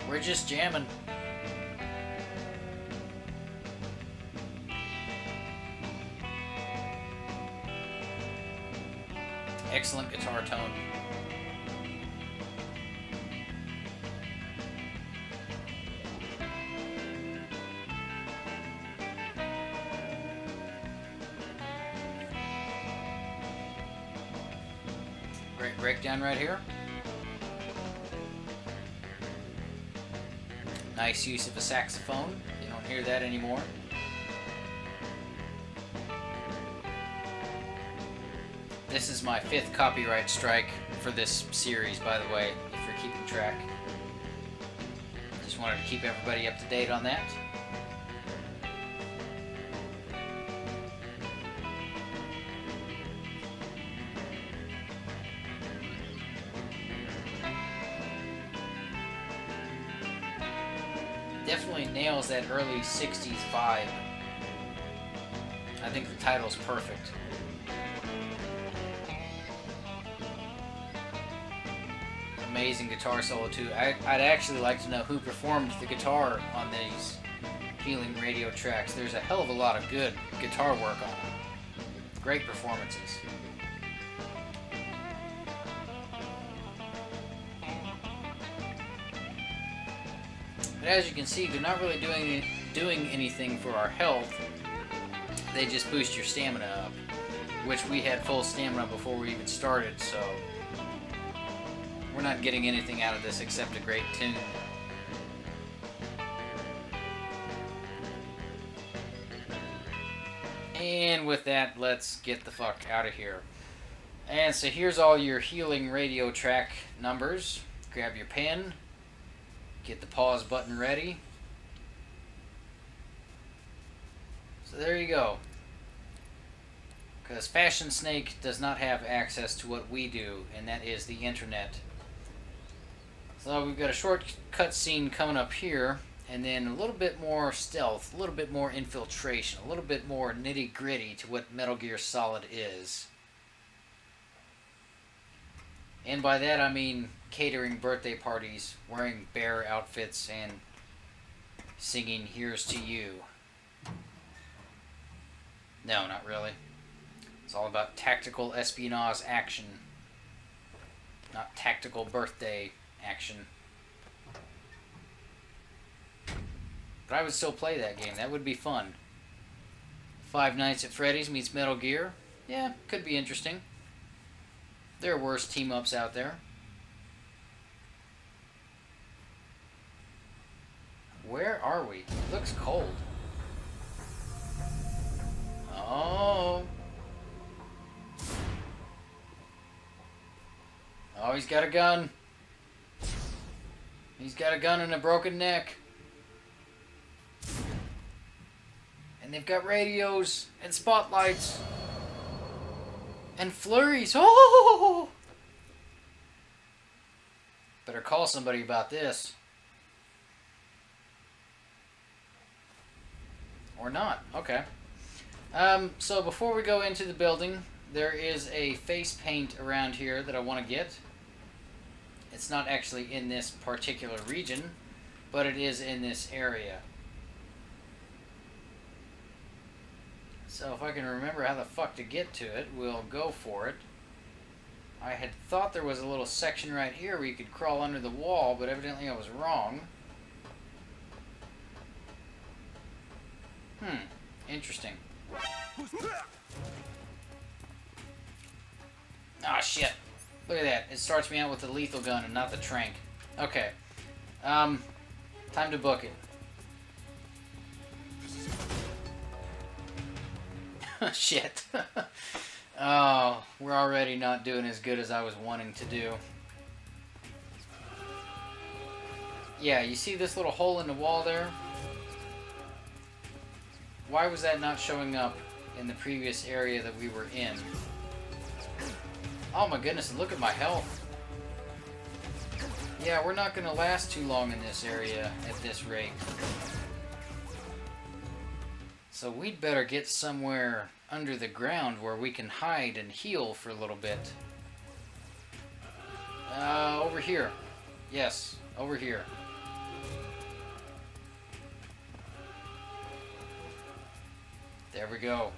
We're just jamming. Excellent guitar tone. Great breakdown right here. Nice use of a saxophone. You don't hear that anymore. This is my 5th copyright strike for this series, by the way, if you're keeping track. Just wanted to keep everybody up to date on that. Definitely nails that early 60s vibe. I think the title's perfect. Amazing guitar solo too. I'd actually like to know who performed the guitar on these Healing Radio tracks. There's a hell of a lot of good guitar work on them. Great performances. But as you can see, they're not really doing anything for our health. They just boost your stamina up, which we had full stamina before we even started, so we're not getting anything out of this except a great tune. And with that, let's get the fuck out of here. And so here's all your Healing Radio track numbers. Grab your pen. Get the pause button ready. So there you go. Because Fashion Snake does not have access to what we do, and that is the internet. So we've got a short cutscene coming up here, and then a little bit more stealth, a little bit more infiltration, a little bit more nitty-gritty to what Metal Gear Solid is. And by that I mean catering birthday parties, wearing bear outfits, and singing Here's to You. No, not really. It's all about tactical espionage action, not tactical birthday action. But I would still play that game. That would be fun. Five Nights at Freddy's meets Metal Gear. Yeah, could be interesting. There are worse team-ups out there. Where are we? It looks cold. Oh. Oh, he's got a gun. He's got a gun and a broken neck. And they've got radios and spotlights and flurries. Oh! Better call somebody about this. Or not. Okay. So before we go into the building, there is a face paint around here that I want to get. It's not actually in this particular region, but it is in this area. So if I can remember how the fuck to get to it, we'll go for it. I had thought there was a little section right here where you could crawl under the wall, but evidently I was wrong. Interesting. Ah, shit. Look at that. It starts me out with the lethal gun and not the trank. Okay. Time to book it. Shit. Oh, we're already not doing as good as I was wanting to do. Yeah, you see this little hole in the wall there? Why was that not showing up in the previous area that we were in? Oh my goodness, look at my health. Yeah, we're not going to last too long in this area at this rate. So we'd better get somewhere under the ground where we can hide and heal for a little bit. Over here. Yes, over here. There we go.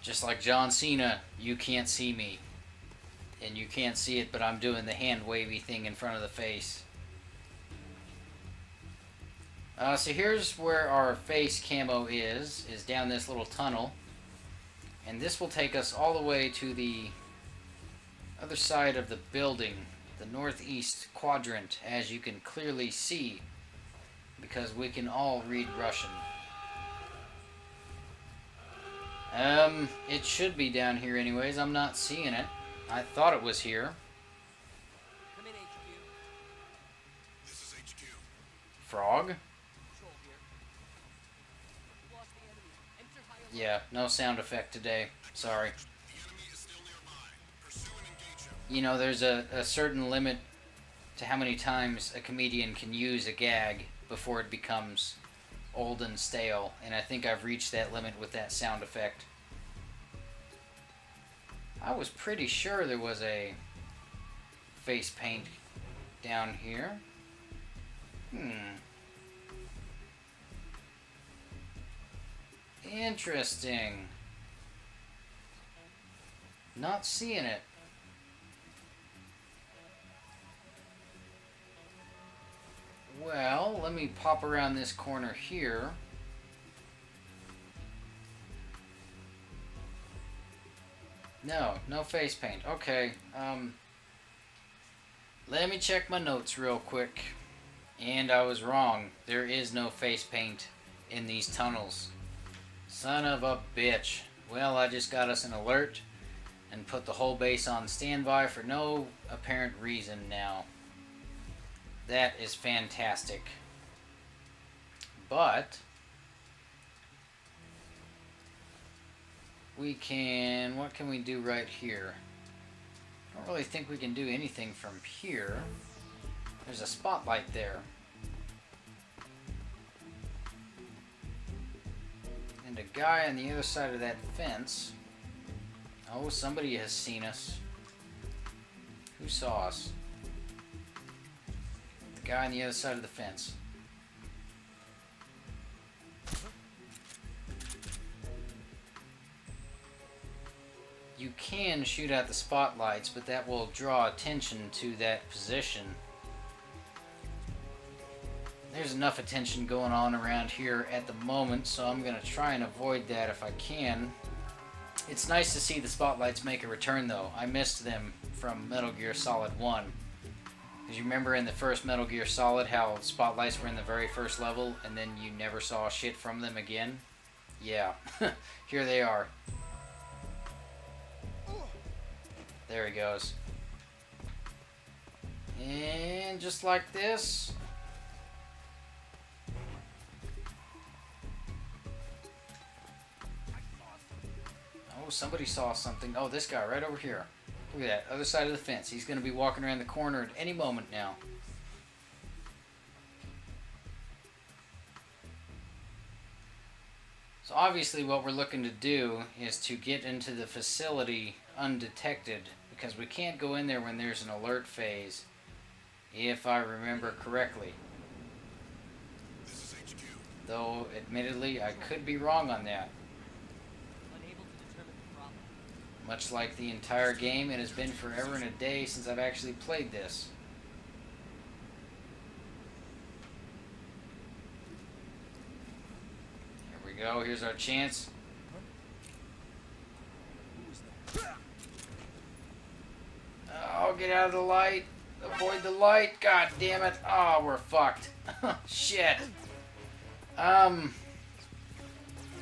Just like John Cena, you can't see me. And you can't see it, but I'm doing the hand wavy thing in front of the face. So here's where our face camo is down this little tunnel. And this will take us all the way to the other side of the building, the northeast quadrant, as you can clearly see, because we can all read Russian. It should be down here anyways. I'm not seeing it. I thought it was here. Come in, HQ. This is HQ. Frog? Control here. We've lost the enemy. Enter high alert. Yeah, no sound effect today. Sorry. The enemy is still nearby. Pursue and engage him. You know, there's a certain limit to how many times a comedian can use a gag before it becomes old and stale, and I think I've reached that limit with that sound effect. I was pretty sure there was a face paint down here. Interesting. Not seeing it. Well, let me pop around this corner here. No face paint. Okay, let me check my notes real quick. And I was wrong. There is no face paint in these tunnels. Son of a bitch. Well, I just got us an alert and put the whole base on standby for no apparent reason now. That is fantastic. But we can... what can we do right here? I don't really think we can do anything from here. There's a spotlight there. And a guy on the other side of that fence. Oh, somebody has seen us. Who saw us? The guy on the other side of the fence. You can shoot at the spotlights, but that will draw attention to that position. There's enough attention going on around here at the moment, so I'm going to try and avoid that if I can. It's nice to see the spotlights make a return, though. I missed them from Metal Gear Solid 1. Because you remember in the first Metal Gear Solid how spotlights were in the very first level, and then you never saw shit from them again? Yeah, here they are. There he goes. And just like this. Oh, somebody saw something. Oh, this guy right over here. Look at that, other side of the fence. He's going to be walking around the corner at any moment now. So obviously what we're looking to do is to get into the facility undetected, because we can't go in there when there's an alert phase, if I remember correctly. This is HQ. Though, admittedly, I could be wrong on that. Unable to determine the problem. Much like the entire game, it has been forever and a day since I've actually played this. Here we go, here's our chance. Oh, get out of the light. Avoid the light. God damn it. Oh, we're fucked. Shit.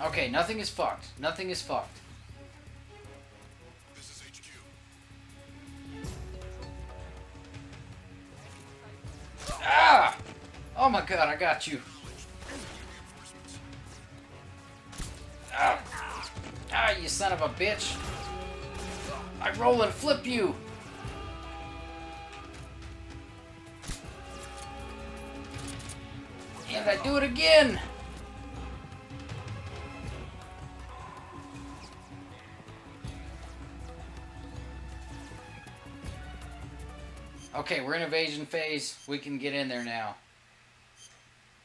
Okay, nothing is fucked. Nothing is fucked. This is HQ. Ah! Oh my god, I got you. Ah, ah, you son of a bitch. I roll and flip you. And I do it again. Okay, we're in invasion phase. We can get in there now.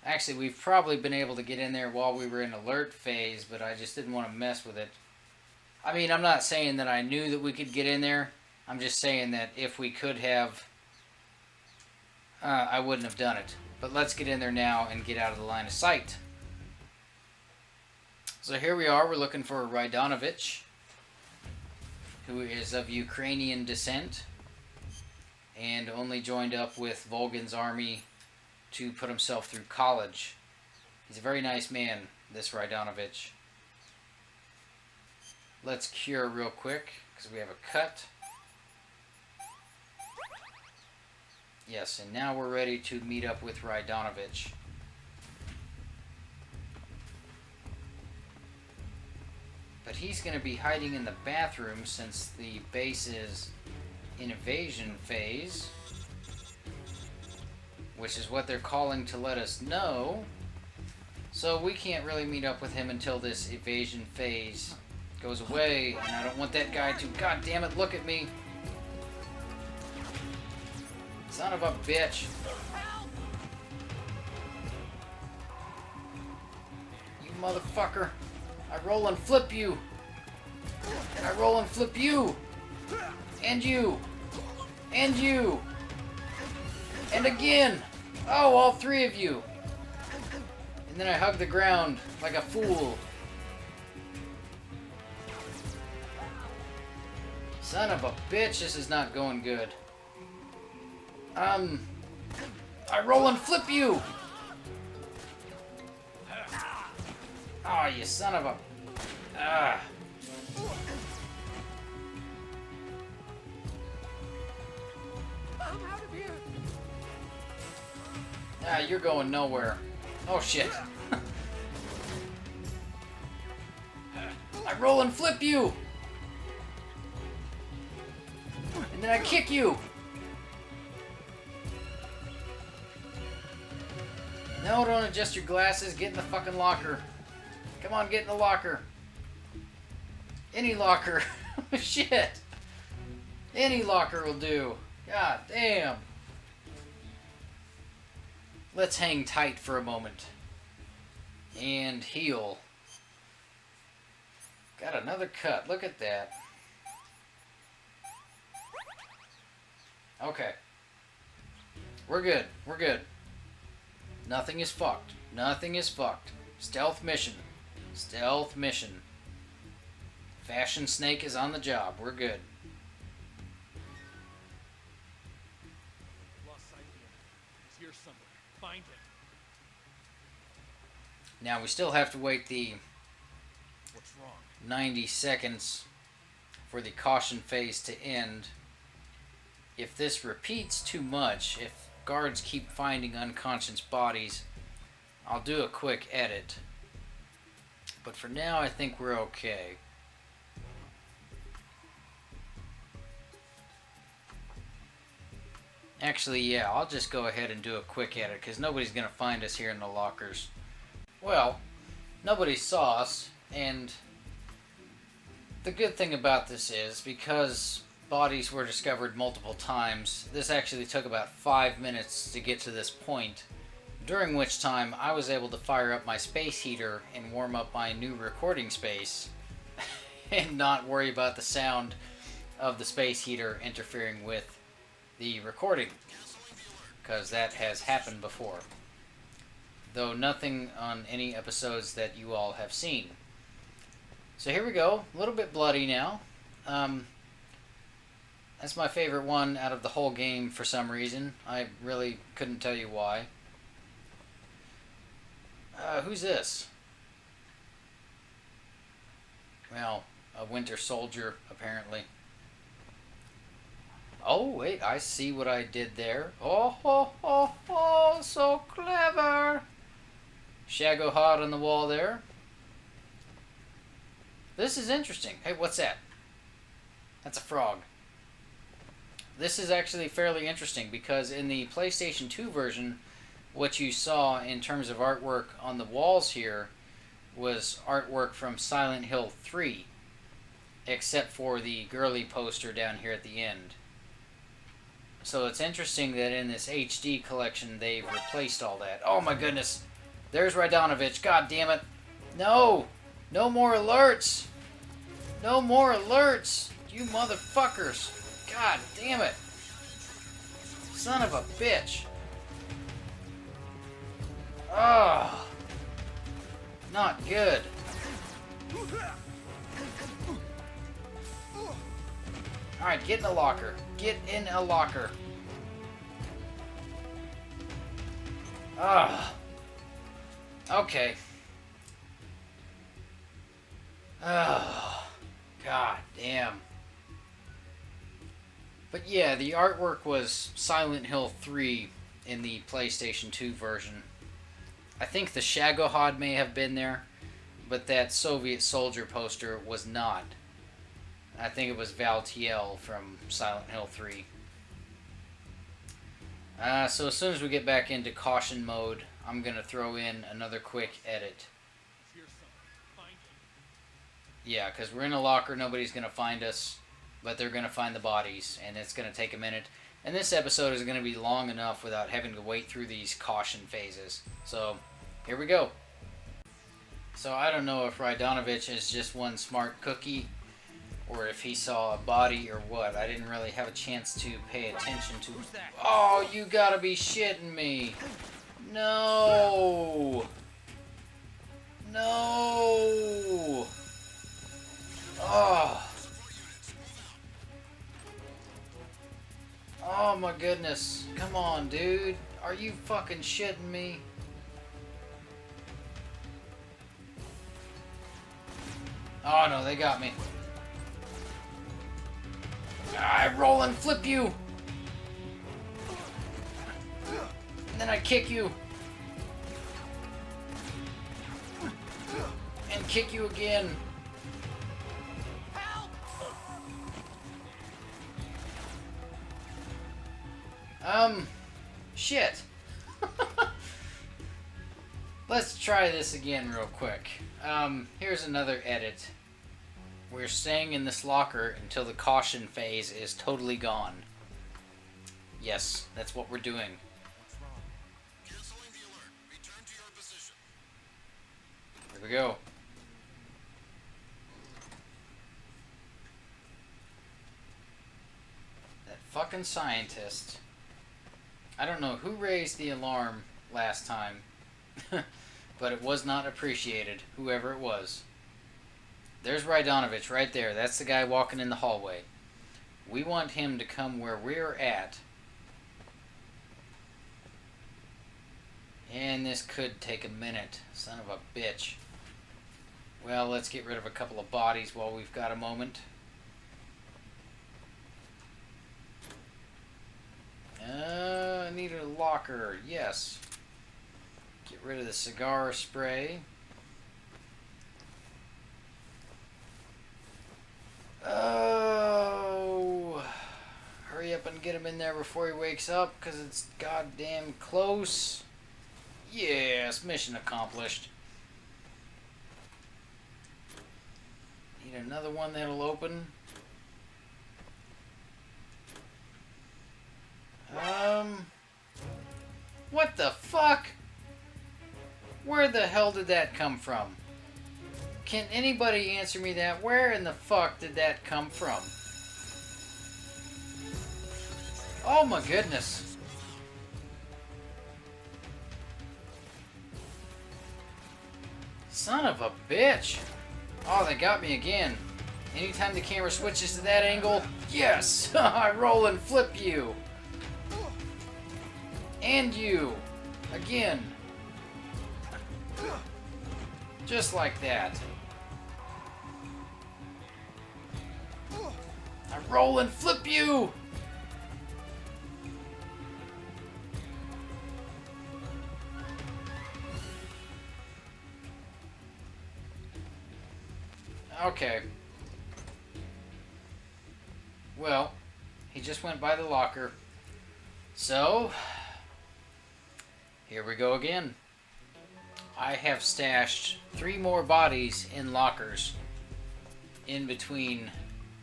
Actually, we've probably been able to get in there while we were in alert phase, but I just didn't want to mess with it. I mean, I'm not saying that I knew that we could get in there. I'm just saying that if we could have, I wouldn't have done it. But let's get in there now and get out of the line of sight. So here we are. We're looking for Rydanovich, who is of Ukrainian descent and only joined up with Volgan's army to put himself through college. He's a very nice man, this Rydanovich. Let's cure real quick, because we have a cut. Yes, and now we're ready to meet up with Rydanovich. But he's going to be hiding in the bathroom since the base is in evasion phase, which is what they're calling to let us know. So we can't really meet up with him until this evasion phase goes away, and I don't want that guy to, god damn it, look at me. Son of a bitch. You motherfucker. I roll and flip you. And I roll and flip you. And you. And you. And again. Oh, all three of you. And then I hug the ground like a fool. Son of a bitch, this is not going good. I roll and flip you! Oh, you son of a... Ah. I'm out of here. Ah, you're going nowhere. Oh, shit. I roll and flip you! And then I kick you! No, don't adjust your glasses. Get in the fucking locker. Come on, get in the locker. Any locker. Shit. Any locker will do. God damn. Let's hang tight for a moment. And heal. Got another cut. Look at that. Okay. We're good. We're good. Nothing is fucked. Nothing is fucked. Stealth mission. Stealth mission. Fashion Snake is on the job. We're good. Lost sight of him. He's here somewhere. Find him. Now we still have to wait the What's wrong? 90 seconds for the caution phase to end. If this repeats too much, if guards keep finding unconscious bodies, I'll do a quick edit. But for now, I think we're okay. Actually, yeah, I'll just go ahead and do a quick edit, because nobody's going to find us here in the lockers. Well, nobody saw us, and the good thing about this is, because bodies were discovered multiple times, this actually took about 5 minutes to get to this point, during which time I was able to fire up my space heater and warm up my new recording space and not worry about the sound of the space heater interfering with the recording, because that has happened before, though nothing on any episodes that you all have seen. So here we go, a little bit bloody now. That's my favorite one out of the whole game for some reason. I really couldn't tell you why. Who's this? Well, a WinterSoldier, apparently. Oh, wait, I see what I did there. Oh, so clever. Shago hot on the wall there. This is interesting. Hey, what's that? That's a frog. This is actually fairly interesting because in the PlayStation 2 version, what you saw in terms of artwork on the walls here was artwork from Silent Hill 3, except for the girly poster down here at the end. So it's interesting that in this HD collection they've replaced all that. Oh my goodness! There's Radanovich. God damn it. No! No more alerts! No more alerts! You motherfuckers! God damn it! Son of a bitch! Oh! Not good. Alright, get in a locker. Get in a locker. Ah. Okay. Oh. God damn. But yeah, the artwork was Silent Hill 3 in the PlayStation 2 version. I think the Shagohod may have been there, but that Soviet soldier poster was not. I think it was Valtiel from Silent Hill 3. So as soon as we get back into caution mode, I'm going to throw in another quick edit. Yeah, because we're in a locker, nobody's going to find us, but they're going to find the bodies, and it's going to take a minute. And this episode is going to be long enough without having to wait through these caution phases. So, here we go. So I don't know if Radanovich is just one smart cookie, or if he saw a body or what. I didn't really have a chance to pay attention to. Oh, you gotta be shitting me. No. No. Oh. Oh my goodness. Come on, dude. Are you fucking shitting me? Oh no, they got me. I roll and flip you. And then I kick you. And kick you again. Shit. Let's try this again real quick. Here's another edit. We're staying in this locker until the caution phase is totally gone. Yes, that's what we're doing. Canceling the alert. Return to your position. Here we go. That fucking scientist. I don't know who raised the alarm last time, but it was not appreciated, whoever it was. There's Radanovich right there. That's the guy walking in the hallway. We want him to come where we're at. And this could take a minute. Son of a bitch. Well, let's get rid of a couple of bodies while we've got a moment. I need a locker. Yes. Get rid of the cigar spray. Oh. Hurry up and get him in there before he wakes up, because it's goddamn close. Yes, mission accomplished. Need another one that'll open. What the fuck? Where the hell did that come from? Can anybody answer me that? Where in the fuck did that come from? Oh my goodness. Son of a bitch. Oh, they got me again. Anytime the camera switches to that angle, yes! I roll and flip you. And you. Again. Just like that. I roll and flip you! Okay. Well, he just went by the locker. So, here we go again. I have stashed 3 more bodies in lockers in between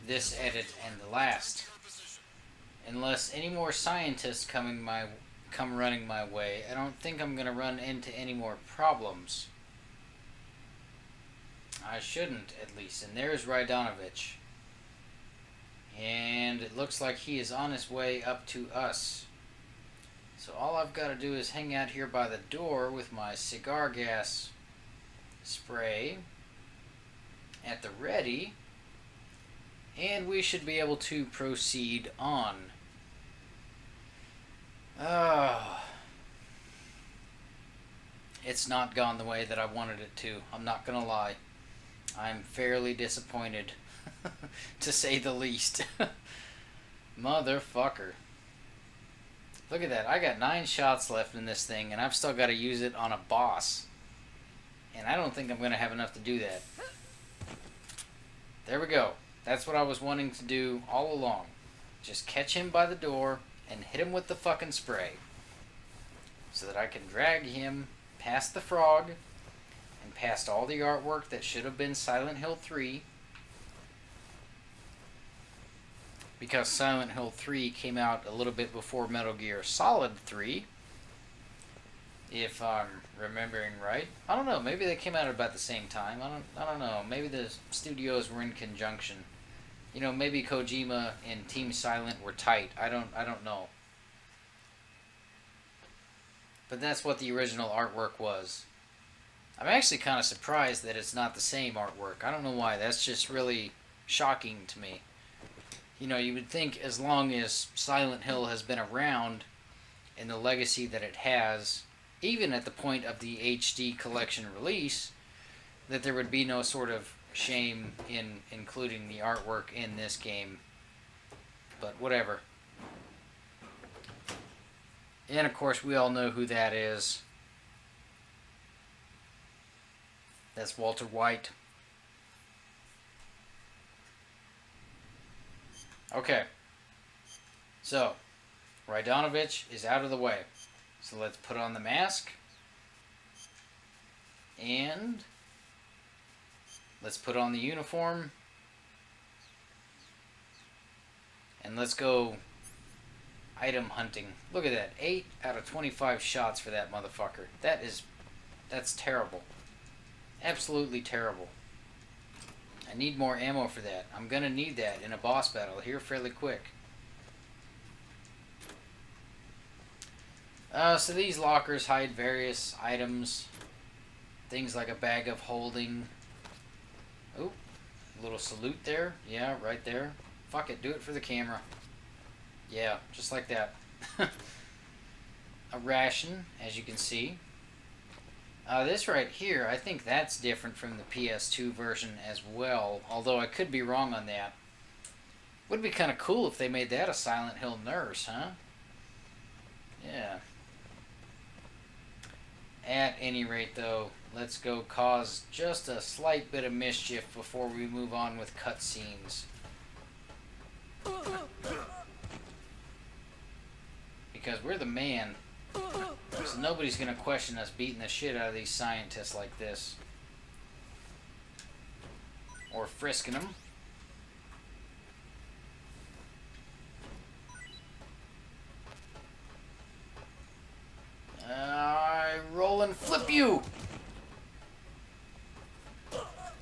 this edit and the last. Unless any more scientists come come running my way. I don't think I'm going to run into any more problems. I shouldn't, at least. And there's Rydonovich. And it looks like he is on his way up to us. So all I've got to do is hang out here by the door with my cigar gas spray at the ready. And we should be able to proceed on. It's not gone the way that I wanted it to. I'm not going to lie. I'm fairly disappointed, to say the least. Motherfucker. Look at that. I got 9 shots left in this thing, and I've still got to use it on a boss. And I don't think I'm going to have enough to do that. There we go. That's what I was wanting to do all along. Just catch him by the door and hit him with the fucking spray. So that I can drag him past the frog and past all the artwork that should have been Silent Hill 3. Because Silent Hill 3 came out a little bit before Metal Gear Solid 3. If I'm remembering right. I don't know, maybe they came out about the same time. I don't know. Maybe the studios were in conjunction. You know, maybe Kojima and Team Silent were tight. I don't know. But that's what the original artwork was. I'm actually kind of surprised that it's not the same artwork. I don't know why. That's just really shocking to me. You know, you would think as long as Silent Hill has been around and the legacy that it has, even at the point of the HD collection release, that there would be no sort of shame in including the artwork in this game. But whatever. And of course we all know who that is. That's Walter White. Okay. So, Rydonovich is out of the way. So let's put on the mask. And let's put on the uniform. And let's go item hunting. Look at that. 8 out of 25 shots for that motherfucker. That's terrible. Absolutely terrible. I need more ammo for that. I'm gonna need that in a boss battle here fairly quick. So these lockers hide various items. Things like a bag of holding. Oh, a little salute there. Yeah, right there. Fuck it, do it for the camera. Yeah, just like that. A ration, as you can see. This right here, I think that's different from the PS2 version as well, although I could be wrong on that. Would be kind of cool if they made that a Silent Hill nurse, huh? Yeah. At any rate, though, let's go cause just a slight bit of mischief before we move on with cutscenes. Because we're the man. So nobody's gonna question us beating the shit out of these scientists like this. Or frisking them. I roll and flip you!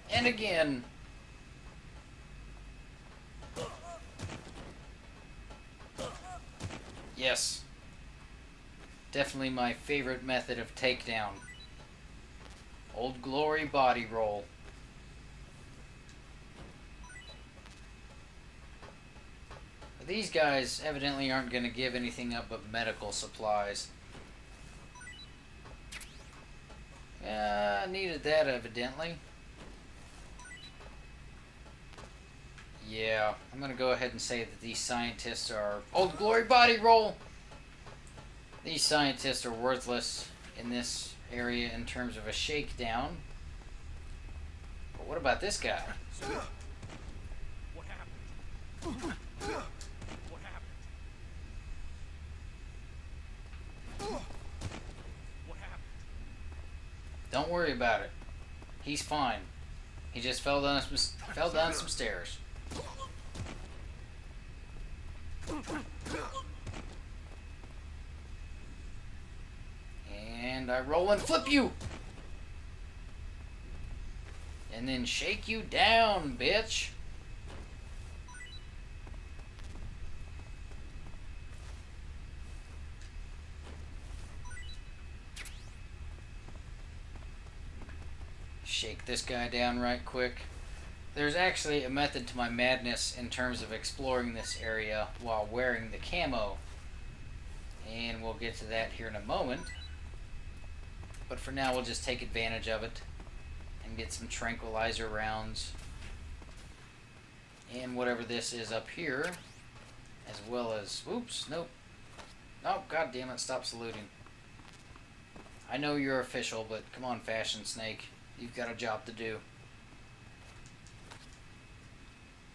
And again. Yes. Definitely my favorite method of takedown. Old Glory body roll. But these guys evidently aren't going to give anything up but medical supplies. Needed that evidently. Yeah, I'm going to go ahead and say that these scientists are... Old Glory body roll! These scientists are worthless in this area in terms of a shakedown. But what about this guy? What happened? What happened? What happened? Don't worry about it. He's fine. He just fell down some stairs. And I roll and flip you! And then shake you down, bitch! Shake this guy down right quick. There's actually a method to my madness in terms of exploring this area while wearing the camo. And we'll get to that here in a moment. But for now, we'll just take advantage of it and get some tranquilizer rounds. And whatever this is up here. As well as... Oops, nope. Oh, god damn it, stop saluting. I know you're official, but come on, Fashion Snake. You've got a job to do.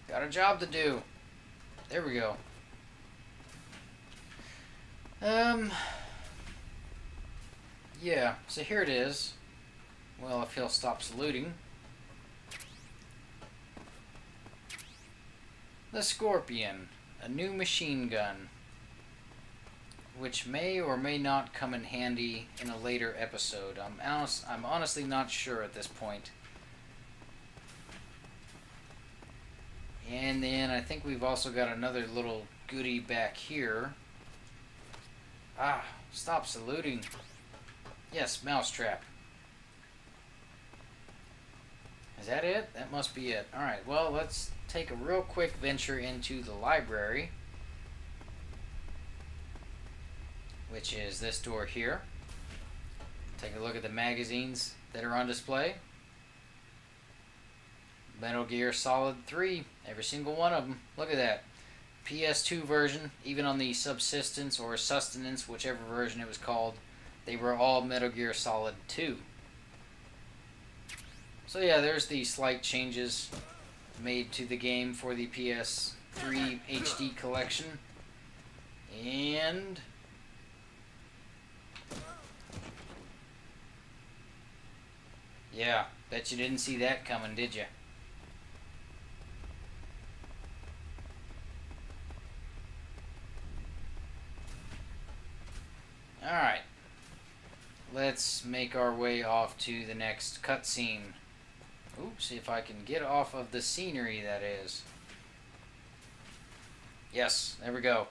Got a job to do. There we go. Yeah, so here it is. Well, if he'll stop saluting. The Scorpion, a new machine gun, which may or may not come in handy in a later episode. I'm honestly not sure at this point. And then I think we've also got another little goodie back here. Ah, stop saluting. Yes, mousetrap. Is that it? That must be it. Alright, well, let's take a real quick venture into the library, which is this door here. Take a look at the magazines that are on display. Metal Gear Solid 3, every single one of them. Look at that. PS2 version, even on the Subsistence or Sustenance, whichever version it was called, they were all Metal Gear Solid 2. So yeah, there's the slight changes made to the game for the PS3 HD collection. And... yeah, bet you didn't see that coming, did you? Alright. Let's make our way off to the next cutscene. Oops, see if I can get off of the scenery, that is. Yes, there we go.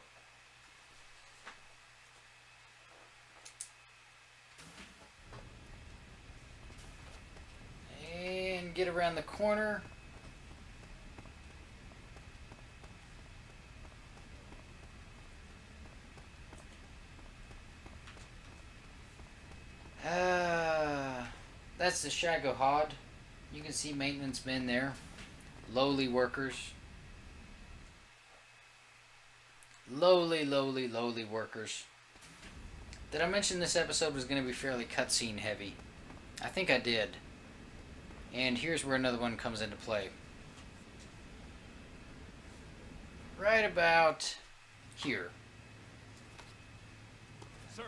And get around the corner. That's the Shagohod. You can see maintenance men there. Lowly workers. Lowly workers. Did I mention this episode was going to be fairly cutscene heavy? I think I did. And here's where another one comes into play. Right about here. Sir.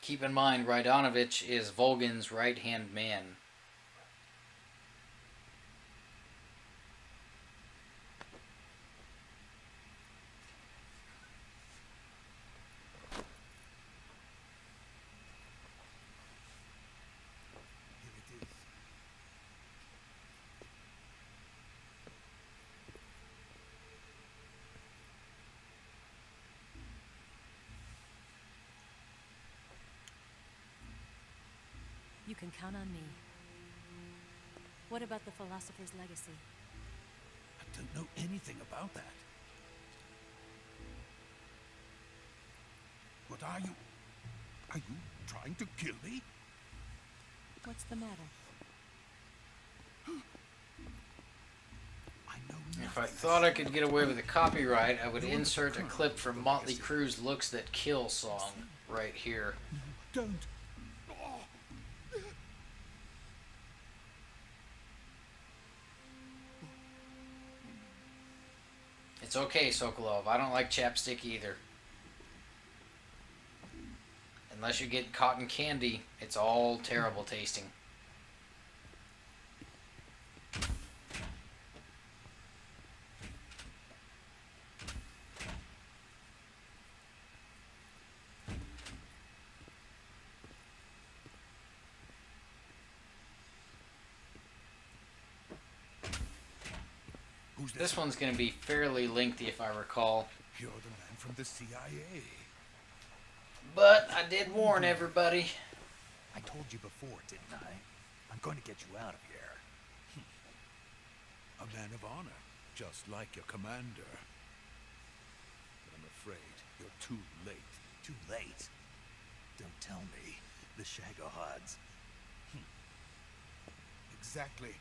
Keep in mind, Raidanovich is Volgan's right-hand man. You can count on me. What about the philosopher's legacy? I don't know anything about that. What are you? Are you trying to kill me? What's the matter? I know If I nothing. thought I could get away with a copyright, I would insert a clip from Motley Crue's Looks That Kill song right here. Don't. It's okay, Sokolov. I don't like chapstick either. Unless you get cotton candy, it's all terrible tasting. Who's This one's going to be fairly lengthy if I recall. You're the man from the CIA. But I did warn everybody. I told you before, didn't I? I'm going to get you out of here. A man of honor, just like your commander. But I'm afraid you're too late. Too late? Don't tell me. The Shagohods. Exactly.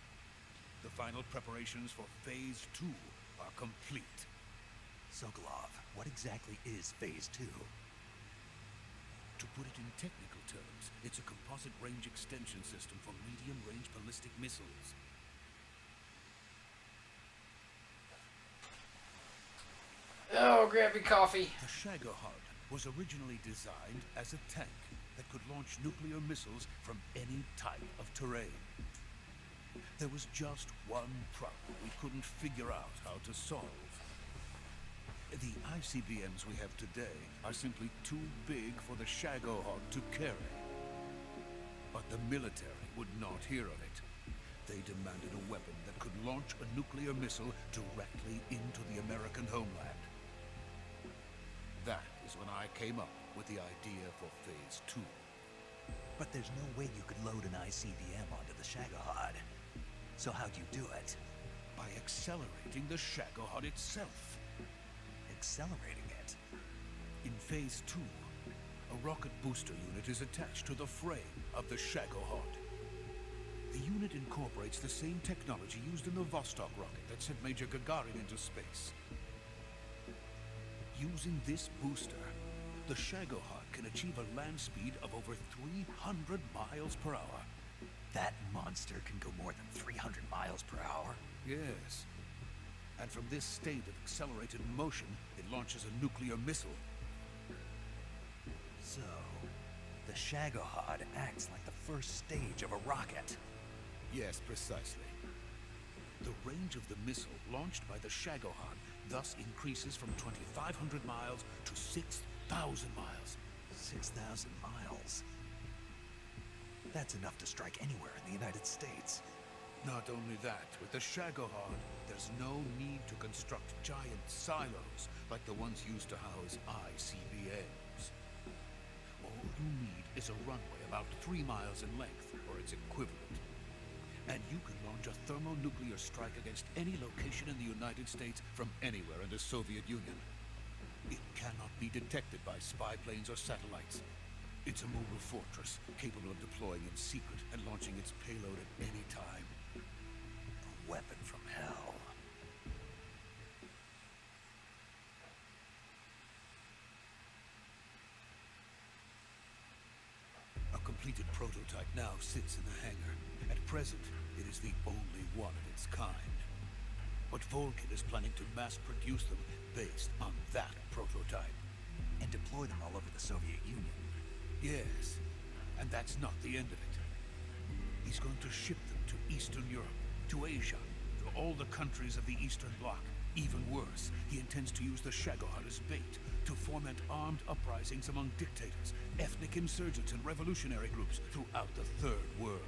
The final preparations for Phase 2 are complete. Sokolov, what exactly is Phase 2? To put it in technical terms, it's a composite range extension system for medium-range ballistic missiles. Oh, grab me coffee. The Shagohod was originally designed as a tank that could launch nuclear missiles from any type of terrain. There was just one problem we couldn't figure out how to solve. The ICBMs we have today are simply too big for the Shagohod to carry. But the military would not hear of it. They demanded a weapon that could launch a nuclear missile directly into the American homeland. That is when I came up with the idea for Phase 2. But there's no way you could load an ICBM onto the Shagohod. So how'd you do it? By accelerating the Shagohod itself. Accelerating it? In Phase 2, a rocket booster unit is attached to the frame of the Shagohod. The unit incorporates the same technology used in the Vostok rocket that sent Major Gagarin into space. Using this booster, the Shagohod can achieve a land speed of over 300 miles per hour. That monster can go more than 300 miles per hour? Yes. And from this state of accelerated motion, it launches a nuclear missile. So, the Shagohod acts like the first stage of a rocket. Yes, precisely. The range of the missile launched by the Shagohod thus increases from 2,500 miles to 6,000 miles. 6,000 miles? That's enough to strike anywhere in the United States. Not only that, with the Shagohod, there's no need to construct giant silos like the ones used to house ICBMs. All you need is a runway about 3 miles in length, or its equivalent. And you can launch a thermonuclear strike against any location in the United States from anywhere in the Soviet Union. It cannot be detected by spy planes or satellites. It's a mobile fortress, capable of deploying in secret and launching its payload at any time. A weapon from hell. A completed prototype now sits in the hangar. At present, it is the only one of its kind. But Volkin is planning to mass produce them based on that prototype. And deploy them all over the Soviet Union. Yes, and that's not the end of it. He's going to ship them to Eastern Europe, to Asia, to all the countries of the Eastern Bloc. Even worse, he intends to use the Shagohod as bait to foment armed uprisings among dictators, ethnic insurgents, and revolutionary groups throughout the Third World.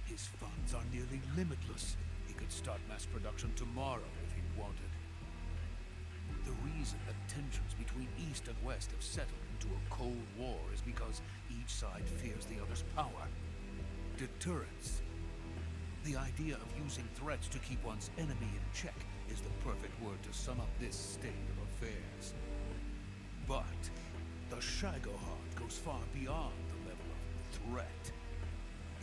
His funds are nearly limitless. He could start mass production tomorrow if he wanted. The reason that tensions between East and West have settled into a Cold War is because each side fears the other's power. Deterrence. The idea of using threats to keep one's enemy in check is the perfect word to sum up this state of affairs. But the Shagohod goes far beyond the level of threat.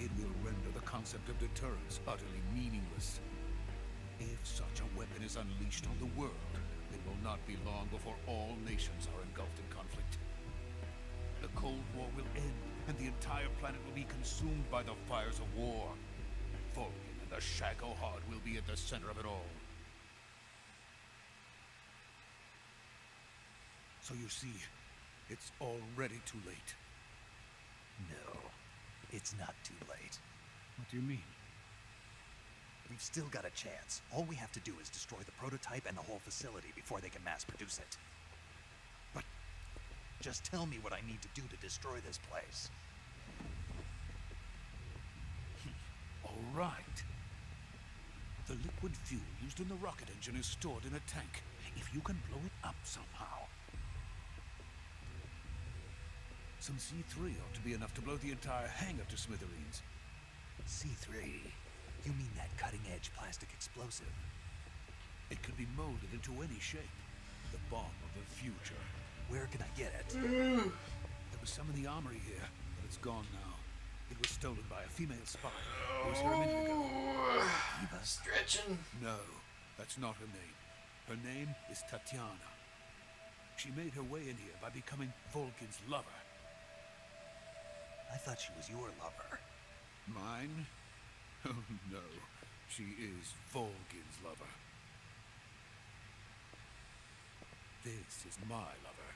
It will render the concept of deterrence utterly meaningless. If such a weapon is unleashed on the world, it will not be long before all nations are engulfed in conflict. The Cold War will end, and the entire planet will be consumed by the fires of war. Vulcan and the Shagohod will be at the center of it all. So you see, it's already too late. No, it's not too late. What do you mean? We've still got a chance. All we have to do is destroy the prototype and the whole facility before they can mass produce it. But just tell me what I need to do to destroy this place. All right. The liquid fuel used in the rocket engine is stored in a tank. If you can blow it up somehow. Some C3 ought to be enough to blow the entire hangar to smithereens. C3? You mean that cutting-edge plastic explosive? It could be molded into any shape. The bomb of the future. Where can I get it? There was some in the armory here, but it's gone now. It was stolen by a female spy who was here a minute ago. Eva? Stretching. No, that's not her name. Her name is Tatiana. She made her way in here by becoming Volkin's lover. I thought she was your lover. Mine? Oh no, she is Volkin's lover. This is my lover.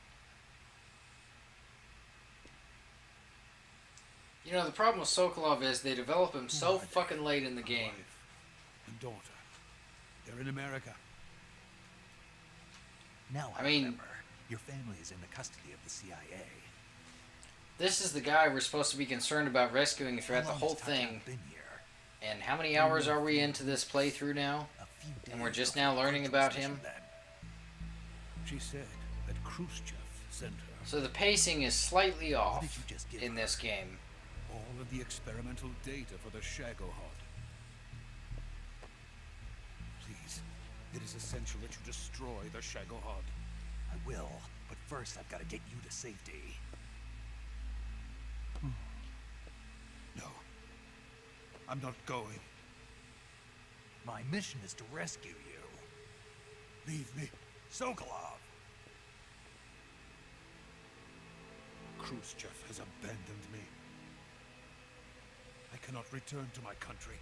You know, the problem with Sokolov is they develop him so Who are fucking late in the game. Wife and daughter. They're in America. Now I mean- remember. Your family is in the custody of the CIA. This is the guy we're supposed to be concerned about rescuing throughout the How long whole has Tatiana thing. been here? And how many hours are we into this playthrough now? A few days And we're just before now the learning control about station him? then. She said that Khrushchev sent her So the pacing is slightly What off did you just give in her? this game. all of the experimental data for the Shagohod. Please, it is essential that you destroy the Shagohod. I will, but first I've got to get you to safety. No, I'm not going. My mission is to rescue you. Leave me. Sokolov! Khrushchev has abandoned me. I cannot return to my country.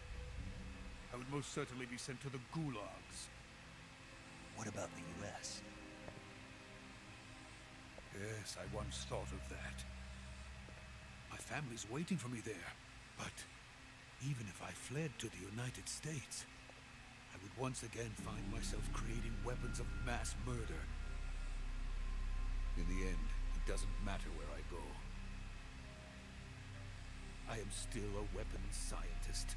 I would most certainly be sent to the gulags. What about the U.S.? Yes, I once thought of that. My family's waiting for me there. But even if I fled to the United States, I would once again find myself creating weapons of mass murder. In the end, it doesn't matter where I go. I am still a weapons scientist.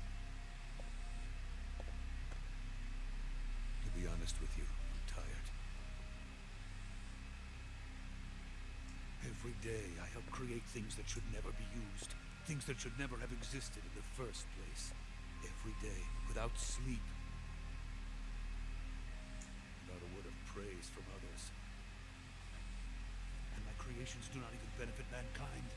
To be honest with you, I'm tired. Every day I help create things that should never be used. Things that should never have existed in the first place. Every day, without sleep. Without a word of praise from others. And my creations do not even benefit mankind.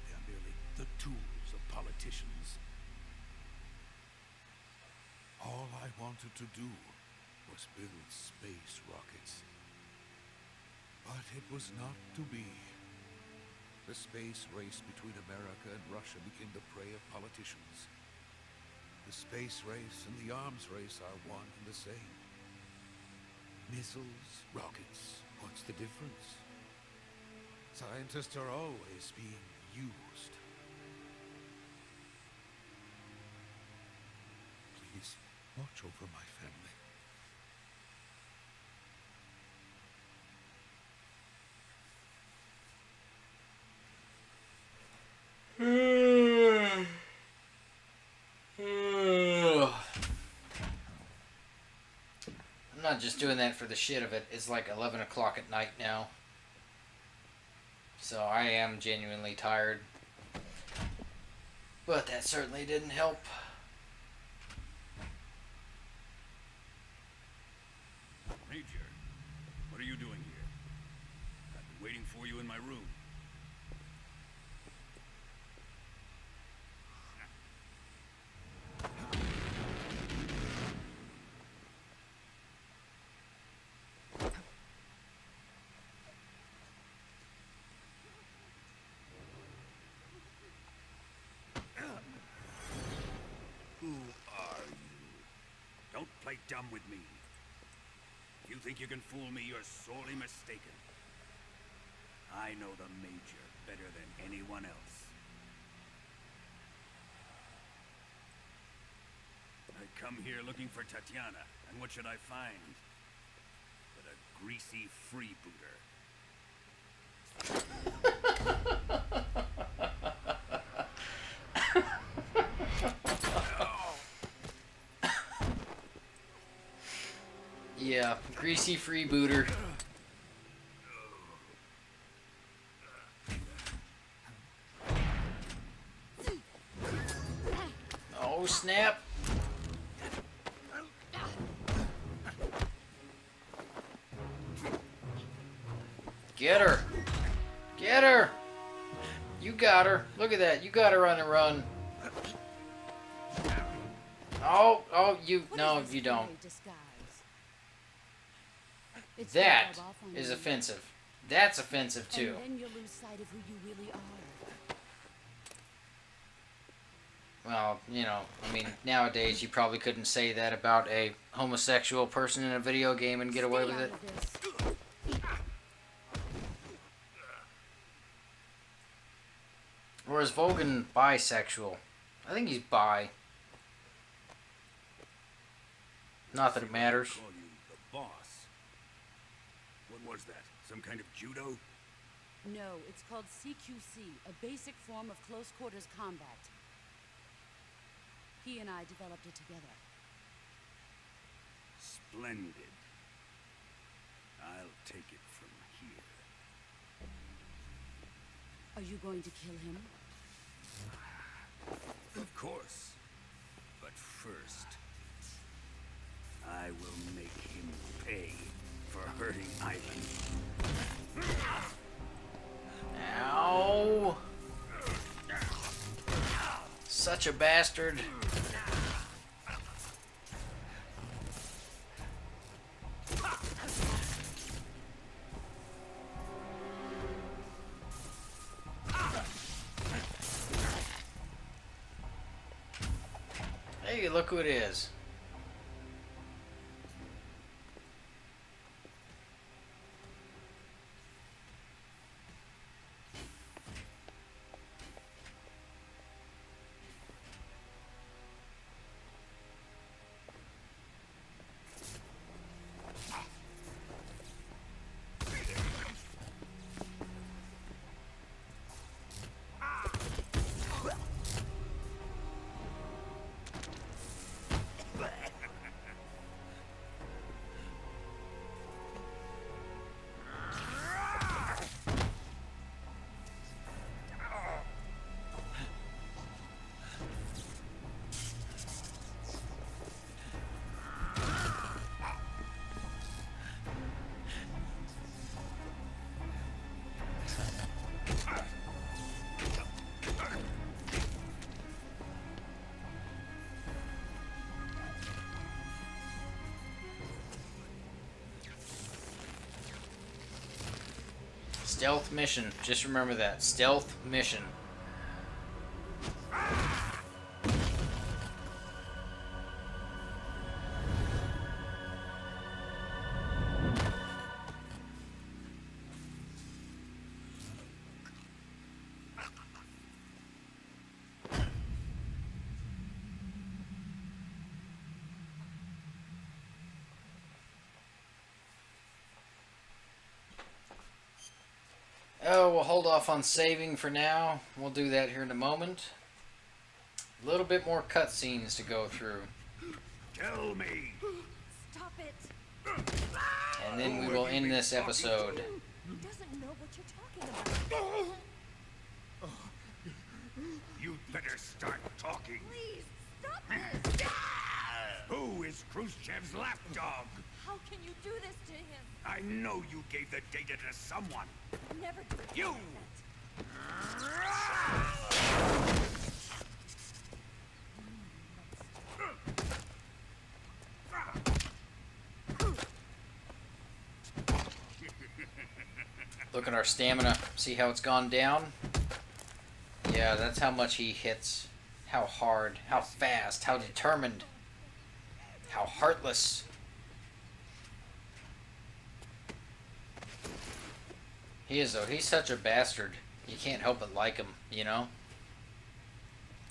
They are merely the tools of politicians. All I wanted to do was build space rockets. But it was not to be. The space race between America and Russia became the prey of politicians. The space race and the arms race are one and the same. Missiles, rockets, what's the difference? Scientists are always being used. Please, watch over my family. I'm not just doing that for the shit of it. It's like 11 o'clock at night now. So I am genuinely tired. But that certainly didn't help. Major, what are you doing here? I've been waiting for you in my room. Who are you? Don't play dumb with me. If you think you can fool me, you're sorely mistaken. I know the Major better than anyone else. I come here looking for Tatiana, and what should I find? But a greasy freebooter. Yeah, greasy freebooter. Oh, snap. Get her. Get her. You got her. Look at that. You got her on the run. Oh, you. What No, is this you don't. fairy disguise? It's That to rub off on is you. offensive. That's offensive too. And then you lose sight of who you really are. Well, you know, I mean, nowadays you probably couldn't say that about a homosexual person in a video game and get away Stay with out it. of this. Or is Vogan bisexual? I think he's bi. Not that it matters. Call you the boss. What was that? Some kind of judo? No, it's called CQC, a basic form of close quarters combat. He and I developed it together. Splendid. I'll take it from here. Are you going to kill him? Of course. But first, I will make him pay for hurting Ivan. Ow! Such a bastard. Hey, look who it is. Stealth mission. Just remember that. Stealth mission. Oh, we'll hold off on saving for now. We'll do that here in a moment. A little bit more cutscenes to go through. Tell me! Stop it! And then we will end this episode. He doesn't know what you're talking about. You'd better start talking. Please, stop this! Who is Khrushchev's lapdog? How can you do this to him? I know you gave the data to someone. Never do You! Look at our stamina. See how it's gone down? Yeah, that's how much he hits. How hard, how fast, how determined, how heartless. He is, though. He's such a bastard. You can't help but like him, you know?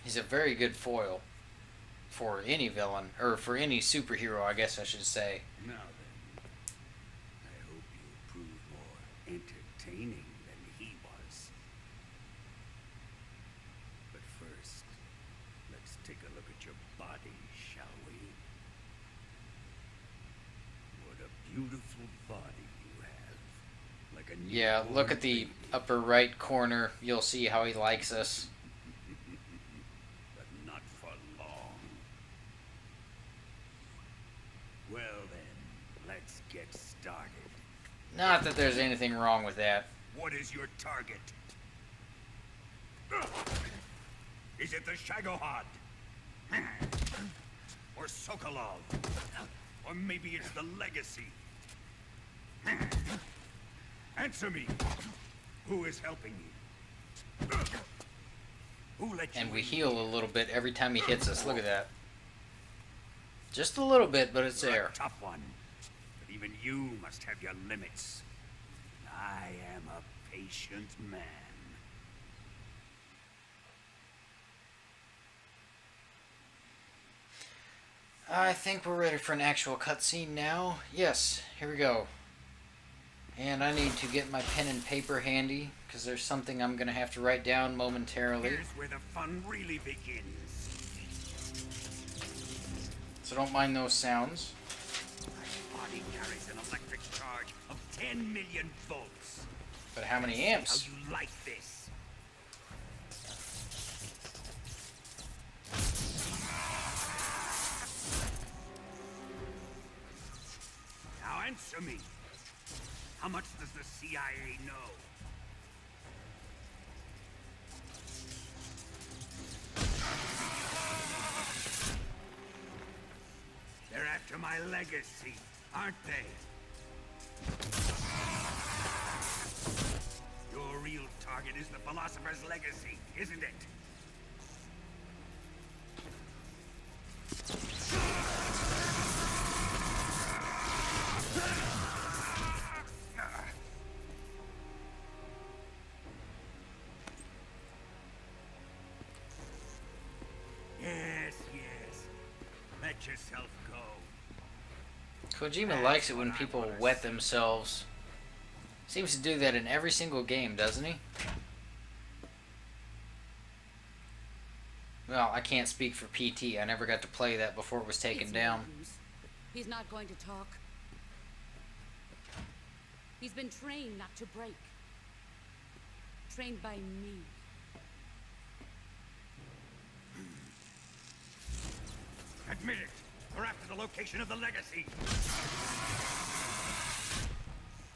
He's a very good foil for any villain, or for any superhero, I guess I should say. Now then, I hope you prove more entertaining than he was. But first, let's take a look at your body, shall we? What a beautiful body you have. Like a Yeah, look newborn at the baby. upper right corner. You'll see how he likes us. But not for long. Well then, let's get started. Not that there's anything wrong with that. What is your target? Is it the Shagohod? Or Sokolov? Or maybe it's the Legacy? Answer me! Who is helping you? Who let you And we in heal here? a little bit every time he hits us. Look at that. Just a little bit, but it's You're there. a tough one. But even you must have your limits. I am a patient man. I think we're ready for an actual cutscene now. Yes, here we go. And I need to get my pen and paper handy, because there's something I'm going to have to write down momentarily. Here's where the fun really begins. So don't mind those sounds. My body carries an electric charge of 10 million volts. But how many How amps? you like this? Now answer me. How much does the CIA know? They're after my legacy, aren't they? Your real target is the Philosopher's Legacy, isn't it? Yes, yes. Let yourself go. Kojima likes it when people wet themselves. Seems to do that in every single game, doesn't he? Well, I can't speak for PT. I never got to play that before it was taken It's down. no use. He's not going to talk. He's been trained not to break. Trained by me. Admit it. We're after the location of the legacy.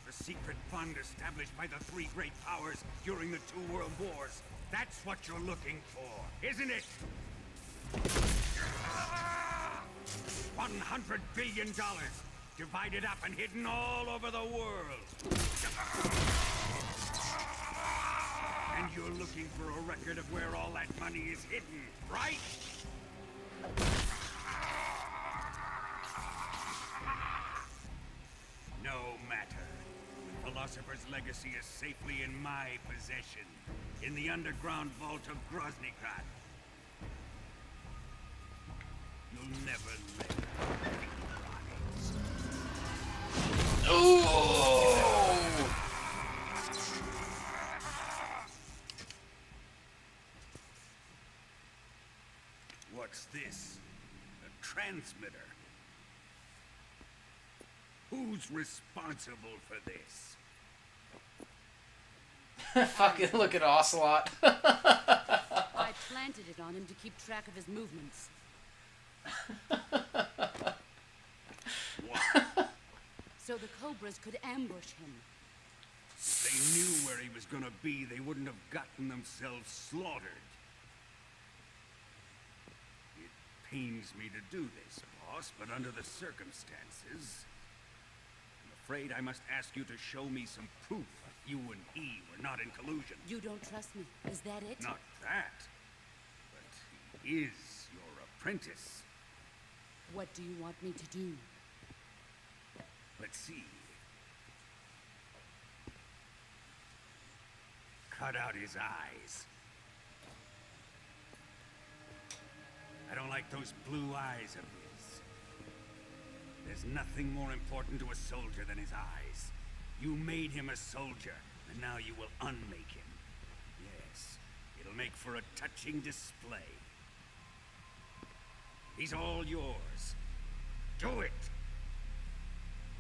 The secret fund established by the three great powers during the two world wars. That's what you're looking for, isn't it? $100 billion. Divided up and hidden all over the world. And you're looking for a record of where all that money is hidden, right? No matter. The Philosopher's Legacy is safely in my possession. In the underground vault of Grazny Grad. You'll never live. Ooh! What's this? A transmitter. Who's responsible for this? Fucking look at Ocelot. I planted it on him to keep track of his movements. What? So the Cobras could ambush him. If they knew where he was gonna be, they wouldn't have gotten themselves slaughtered. It pains me to do this, boss, but under the circumstances, I'm afraid I must ask you to show me some proof that you and he were not in collusion. You don't trust me. Is that it? Not that, but he is your apprentice. What do you want me to do? Let's see. Cut out his eyes. I don't like those blue eyes of his. There's nothing more important to a soldier than his eyes. You made him a soldier, and now you will unmake him. Yes, it'll make for a touching display. He's all yours. Do it!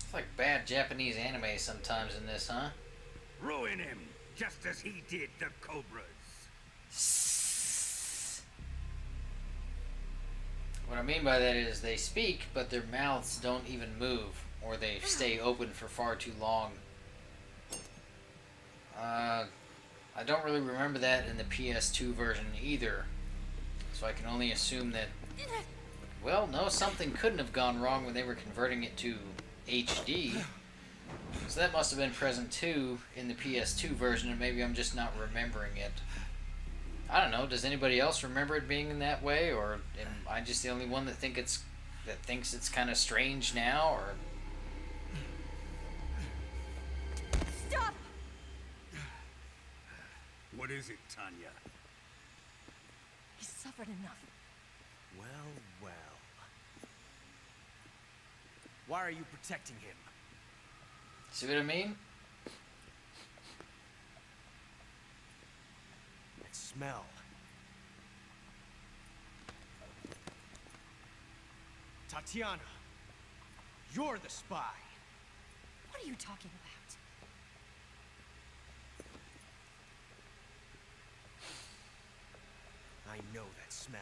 It's like bad Japanese anime sometimes in this, huh? Ruin him, just as he did the Cobras. What I mean by that is they speak, but their mouths don't even move, or they stay open for far too long. I don't really remember that in the PS2 version either, so I can only assume that, well, no, something couldn't have gone wrong when they were converting it to HD, so that must have been present too in the PS2 version, and maybe I'm just not remembering it. I don't know, does anybody else remember it being in that way, or am I just the only one that thinks it's kind of strange now, or... Stop! What is it, Tanya? He's suffered enough. Well, well. Why are you protecting him? See what I mean? That smell. Tatiana, you're the spy. What are you talking about? I know that smell.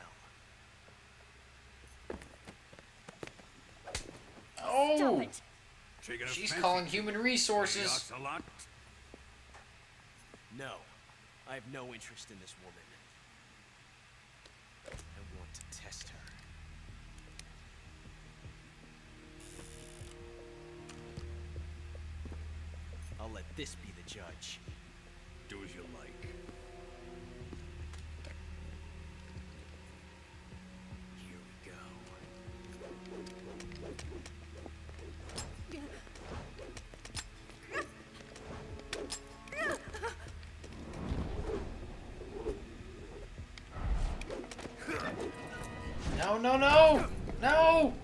Oh! Stop it! Taking a She's fancy calling to human the resources. Ocelot? No, I have no interest in this woman. I want to test her. I'll let this be the judge. Do as you like. Here we go. No, no, no! No!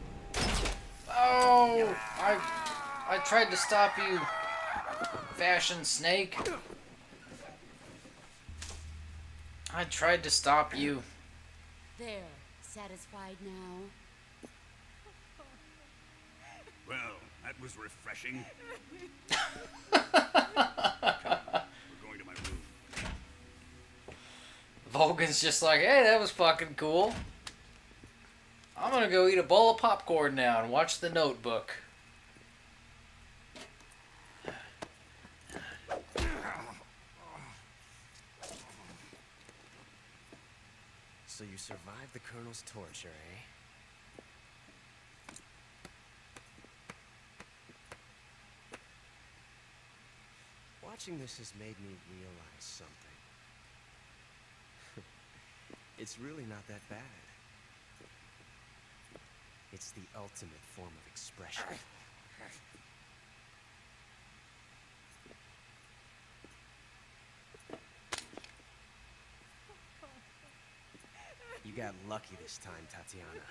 Oh! I tried to stop you, fashion snake. I tried to stop you. There. Satisfied now? Well, that was refreshing. We're going to my room. Vulcan's just like, hey, that was fucking cool. I'm gonna go eat a bowl of popcorn now and watch The Notebook. So you survived the Colonel's torture, eh? Watching this has made me realize something. It's really not that bad. It's the ultimate form of expression. You got lucky this time, Tatiana.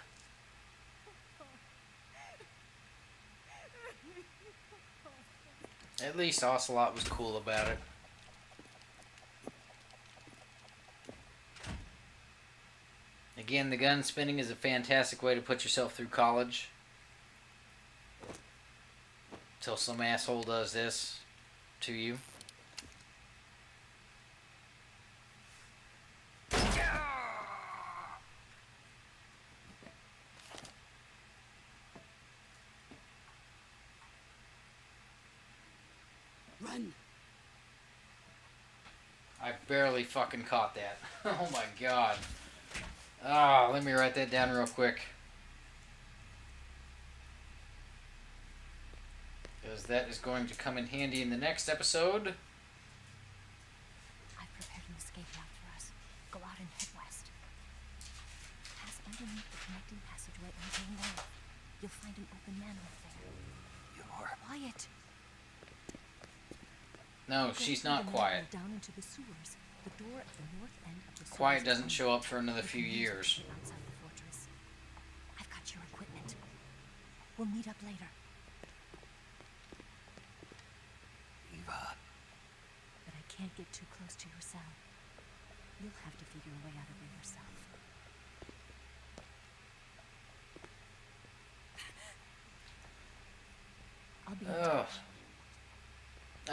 At least Ocelot was cool about it. Again, the gun spinning is a fantastic way to put yourself through college. Till some asshole does this to you. Run! I barely fucking caught that. Oh my god. Ah, let me write that down real quick. Because that is going to come in handy in the next episode. I've prepared an escape route for us. Go out and head west. Pass underneath the connecting passageway and go north. You'll find an open manhole there. You're... Quiet! No, Go she's through not the quiet. manhole down into the sewers. The door at the north end of the sewers Quiet is doesn't on show up for another You few can use it years. to get outside the fortress. I've got your equipment. We'll meet up later. Eva. But I can't get too close to your cell. You'll have to figure a way out of it yourself. I'll be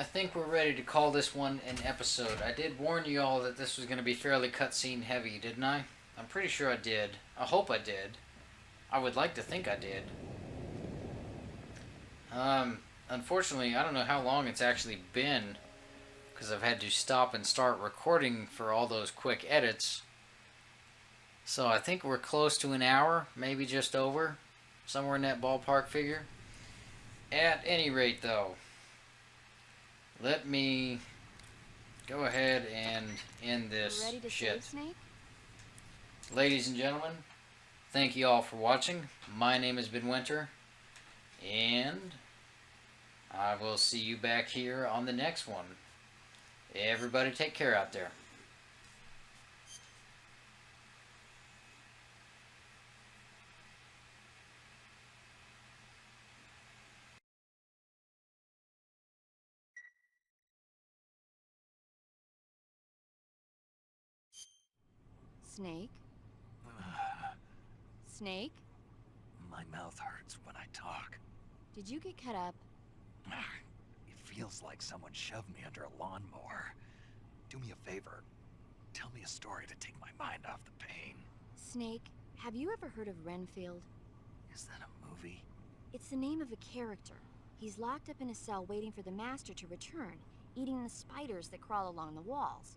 think we're ready to call this one an episode. I did warn you all that this was going to be fairly cutscene heavy, didn't I? I'm pretty sure I did. I hope I did. I would like to think I did. Unfortunately, I don't know how long it's actually been, because I've had to stop and start recording for all those quick edits. So I think we're close to an hour, maybe just over, somewhere in that ballpark figure. At any rate, though, let me go ahead and end this Ready to shit. save, Snake? Ladies and gentlemen, thank you all for watching. My name has been Winter, and I will see you back here on the next one. Everybody take care out there. Snake? Snake? My mouth hurts when I talk. Did you get cut up? It feels like someone shoved me under a lawnmower. Do me a favor. Tell me a story to take my mind off the pain. Snake, have you ever heard of Renfield? Is that a movie? It's the name of a character. He's locked up in a cell waiting for the master to return, eating the spiders that crawl along the walls.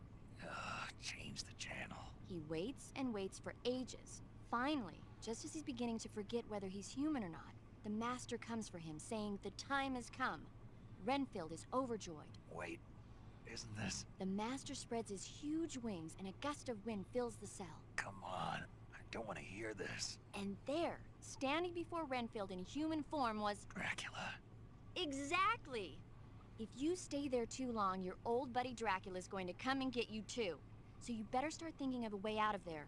Change the channel. He waits and waits for ages. Finally, just as he's beginning to forget whether he's human or not, the master comes for him, saying the time has come. Renfield is overjoyed. Wait, isn't this? The master spreads his huge wings and a gust of wind fills the cell. Come on, I don't want to hear this. And there, standing before Renfield in human form was... Dracula. Exactly! If you stay there too long, your old buddy Dracula's going to come and get you too. So you better start thinking of a way out of there.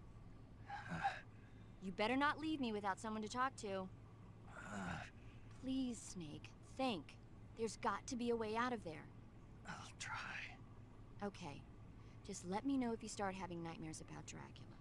You better not leave me without someone to talk to. Please, Snake, think. There's got to be a way out of there. I'll try. Okay. Just let me know if you start having nightmares about Dracula.